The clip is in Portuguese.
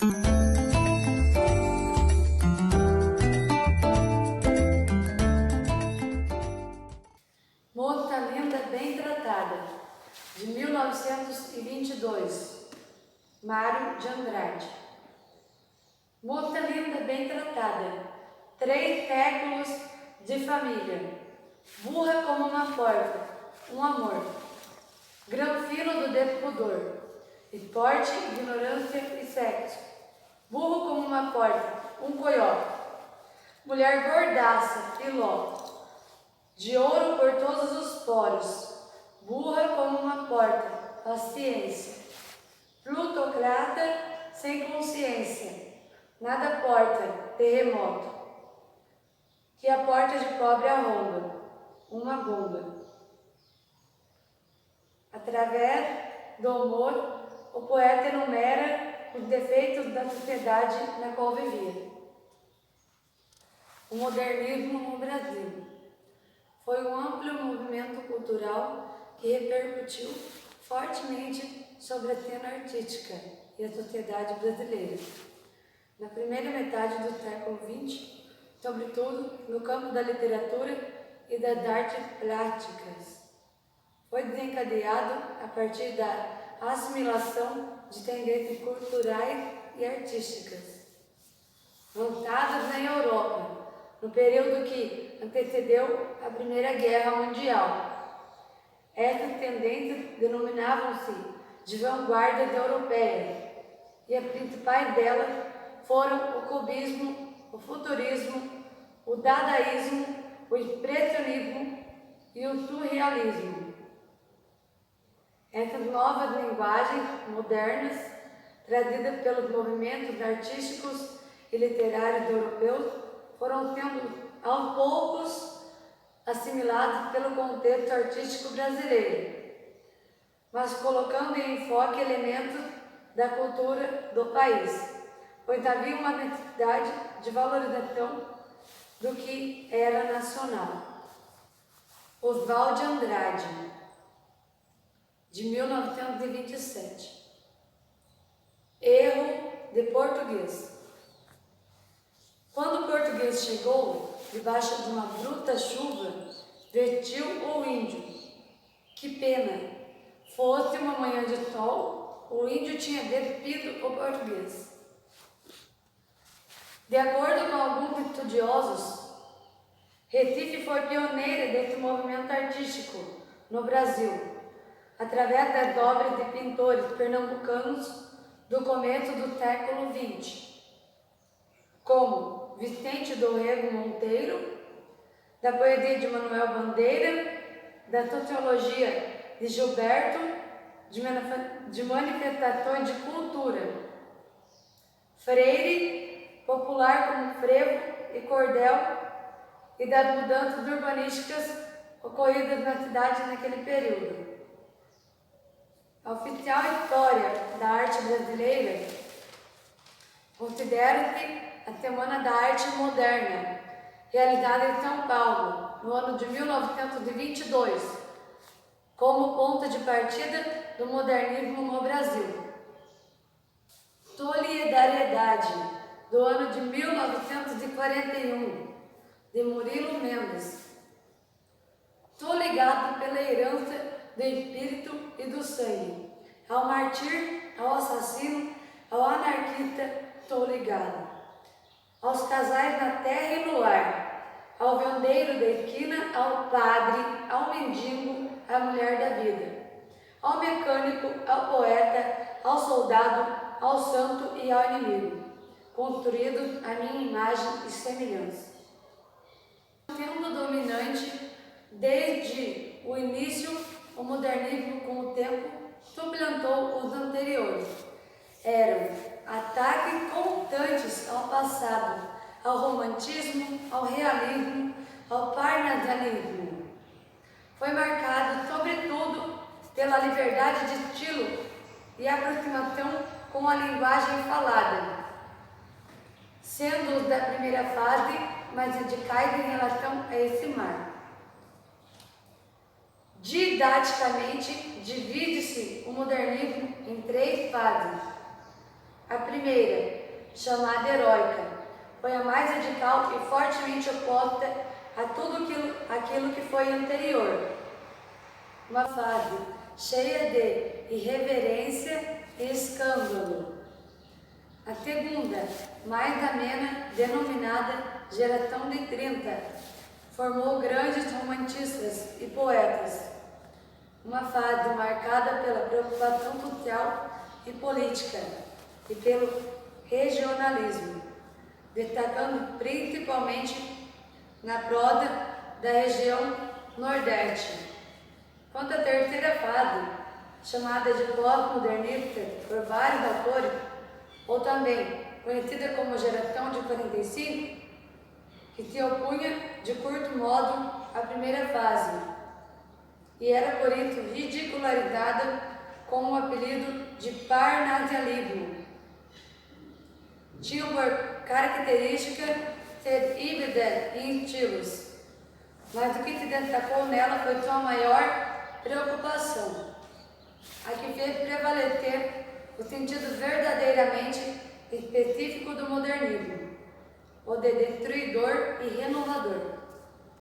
Morta Linda Bem Tratada, de 1922, Mário de Andrade. Morta linda, bem tratada, 3 séculos de família, burra como uma porta, um amor, granfino do despudor, esporte, ignorância e sexo, burro como uma porta, um coió, mulher gordaça, filó, de ouro por todos os poros, burra como uma porta, paciência, plutocrata sem consciência, nada porta, terremoto, que a porta de pobre arromba, uma bomba. Através do humor, o poeta enumera os defeitos da sociedade na qual vivia. O modernismo no Brasil foi um amplo movimento cultural que repercutiu fortemente sobre a cena artística e a sociedade brasileira. Na primeira metade do século XX, sobretudo no campo da literatura e das artes plásticas, foi desencadeado a partir da assimilação de tendências culturais e artísticas, lançadas na Europa, no período que antecedeu a Primeira Guerra Mundial. Essas tendências denominavam-se de vanguardas europeias, e as principais delas foram o cubismo, o futurismo, o dadaísmo, o expressionismo e o surrealismo. Essas novas linguagens modernas, trazidas pelos movimentos artísticos e literários europeus, foram sendo aos poucos assimilados pelo contexto artístico brasileiro, mas colocando em enfoque elementos da cultura do país, pois havia uma necessidade de valorização do que era nacional. Oswald de Andrade, de 1927. Erro de português. Quando o português chegou, debaixo de uma bruta chuva, vertiu o índio. Que pena! Fosse uma manhã de sol, o índio tinha despido o português. De acordo com alguns estudiosos, Recife foi pioneira desse movimento artístico no Brasil, através das obras de pintores pernambucanos do começo do século XX, como Vicente Dorrego Monteiro, da poesia de Manuel Bandeira, da sociologia de Gilberto, de manifestações de cultura, Freire, popular como frevo e cordel, e das mudanças urbanísticas ocorridas na cidade naquele período. A oficial história da arte brasileira considera-se a Semana da Arte Moderna, realizada em São Paulo, no ano de 1922, como ponto de partida do modernismo no Brasil. Solidariedade, do ano de 1941, de Murilo Mendes. Tô ligado pela herança do espírito e do sangue. Ao martir, ao assassino, ao anarquista, tô ligado. Aos casais na terra e no ar, ao vendeiro da esquina, ao padre, ao mendigo, à mulher da vida, ao mecânico, ao poeta, ao soldado, ao santo e ao inimigo, construídos à minha imagem e semelhança. Sendo dominante desde o início, o modernismo com o tempo suplantou os anteriores. Eram ataques constantes ao passado, ao romantismo, ao realismo, ao parnasianismo. Foi marcado, sobretudo, pela liberdade de estilo e aproximação com a linguagem falada, sendo os da primeira fase mais radicais em relação a esse mar. Didaticamente, divide-se o modernismo em 3 fases: A primeira, chamada heróica, foi a mais radical e fortemente oposta a tudo aquilo que foi anterior. Uma fase cheia de irreverência e escândalo. A segunda, mais amena, denominada Geração de 30, formou grandes romancistas e poetas. Uma fase marcada pela preocupação social e política e pelo regionalismo, destacando principalmente na prosa da região Nordeste. Quanto à terceira fase, chamada de pós-modernista por vários autores, ou também conhecida como Geração de 45, que se opunha de curto modo à primeira fase, e era por isso ridicularizada com o apelido de parnasialismo. Tinha por característica ser híbrida em estilos, mas o que se destacou nela foi sua maior preocupação, a que fez prevalecer o sentido verdadeiramente específico do modernismo, o de destruidor e renovador.